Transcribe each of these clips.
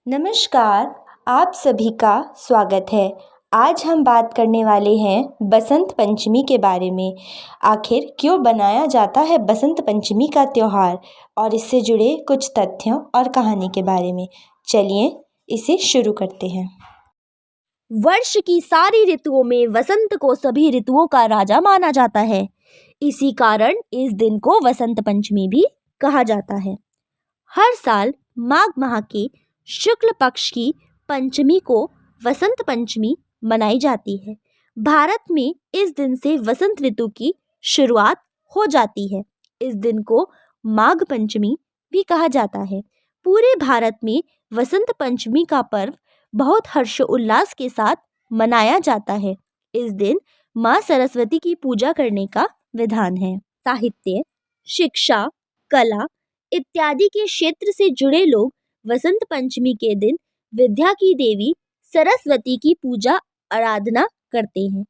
नमस्कार, आप सभी का स्वागत है। आज हम बात करने वाले हैं बसंत पंचमी के बारे में। आखिर क्यों बनाया जाता है बसंत पंचमी का त्यौहार और इससे जुड़े कुछ तथ्यों और कहानी के बारे में। चलिए इसे शुरू करते हैं। वर्ष की सारी ऋतुओं में वसंत को सभी ऋतुओं का राजा माना जाता है। इसी कारण इस दिन को वसंत पंचमी भी कहा जाता है। हर साल माघ माह के शुक्ल पक्ष की पंचमी को वसंत पंचमी मनाई जाती है। भारत में इस दिन से वसंत ऋतु की शुरुआत हो जाती है। इस दिन को माघ पंचमी भी कहा जाता है। पूरे भारत में वसंत पंचमी का पर्व बहुत हर्षोल्लास के साथ मनाया जाता है। इस दिन माँ सरस्वती की पूजा करने का विधान है। साहित्य, शिक्षा, कला इत्यादि के क्षेत्र से जुड़े लोग वसंत पंचमी के दिन विद्या की देवी सरस्वती की पूजा आराधना करते हैं।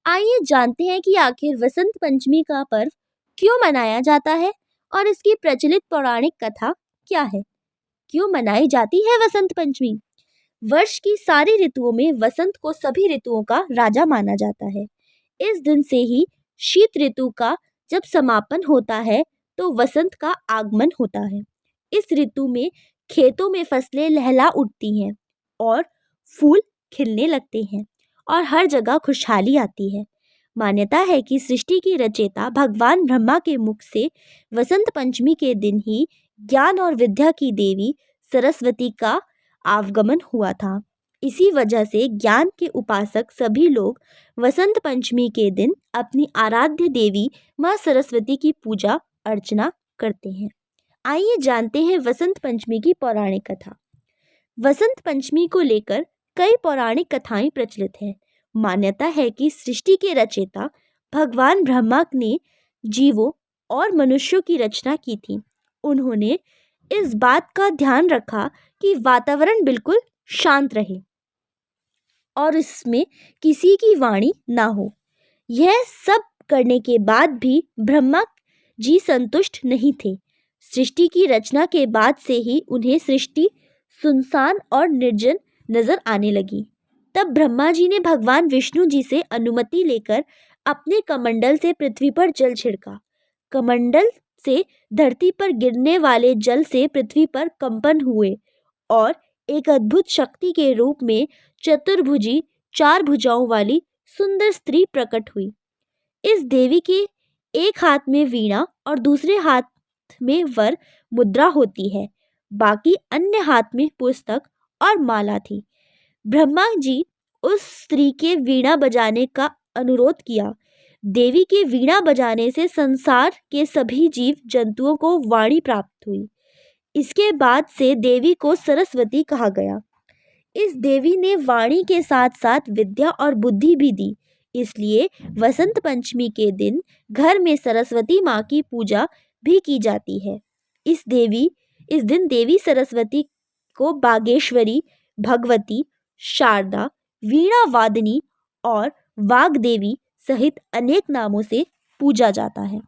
आइए जानते हैं कि आखिर वसंत पंचमी का पर्व क्यों मनाया जाता है और इसकी प्रचलित पौराणिक कथा क्या है। क्यों मनाई जाती है वसंत पंचमी? वर्ष की सारी ऋतुओं में वसंत को सभी ऋतुओं का राजा माना जाता है। इस दिन से ही शीत ऋतु का जब समापन होता है तो वसंत का आगमन होता है। इस ऋतु में खेतों में फसलें लहला उठती हैं और फूल खिलने लगते हैं और हर जगह खुशहाली आती है। मान्यता है कि सृष्टि की रचयिता भगवान ब्रह्मा के मुख से वसंत पंचमी के दिन ही ज्ञान और विद्या की देवी सरस्वती का आगमन हुआ था। इसी वजह से ज्ञान के उपासक सभी लोग वसंत पंचमी के दिन अपनी आराध्य देवी माँ सरस्वती की पूजा अर्चना करते हैं। आइए जानते हैं वसंत पंचमी की पौराणिक कथा। वसंत पंचमी को लेकर कई पौराणिक कथाएं प्रचलित हैं। मान्यता है कि सृष्टि के रचयिता भगवान ब्रह्मा ने जीवों और मनुष्यों की रचना की थी। उन्होंने इस बात का ध्यान रखा कि वातावरण बिल्कुल शांत रहे और इसमें किसी की वाणी ना हो। यह सब करने के बाद भी ब्रह्मा जी संतुष्ट नहीं थे। सृष्टि की रचना के बाद से ही उन्हें सृष्टि सुनसान और निर्जन नजर आने लगी। तब ब्रह्मा जी ने भगवान विष्णु जी से अनुमति लेकर अपने कमंडल से पृथ्वी पर जल छिड़का। कमंडल से धरती पर गिरने वाले जल से पृथ्वी पर कंपन हुए और एक अद्भुत शक्ति के रूप में चतुर्भुजी 4 भुजाओं वाली सुंदर स्त्री प्रकट हुई। इस देवी के एक हाथ में वीणा और दूसरे हाथ में वर मुद्रा होती है। बाकी अन्य हाथ में पुस्तक और माला थी। ब्रह्मा जी उस स्त्री के वीणा बजाने का अनुरोध किया। देवी के वीणा बजाने से संसार के सभी जीव जंतुओं को वाणी प्राप्त हुई। इसके बाद से देवी को सरस्वती कहा गया। इस देवी ने वाणी के साथ साथ विद्या और बुद्धि भी दी। इसलिए वसंत पंचमी के दिन घर में सरस्वती माँ की पूजा भी की जाती है। इस दिन देवी सरस्वती को बागेश्वरी, भगवती, शारदा, वीणा वादिनी और वाग्देवी सहित अनेक नामों से पूजा जाता है।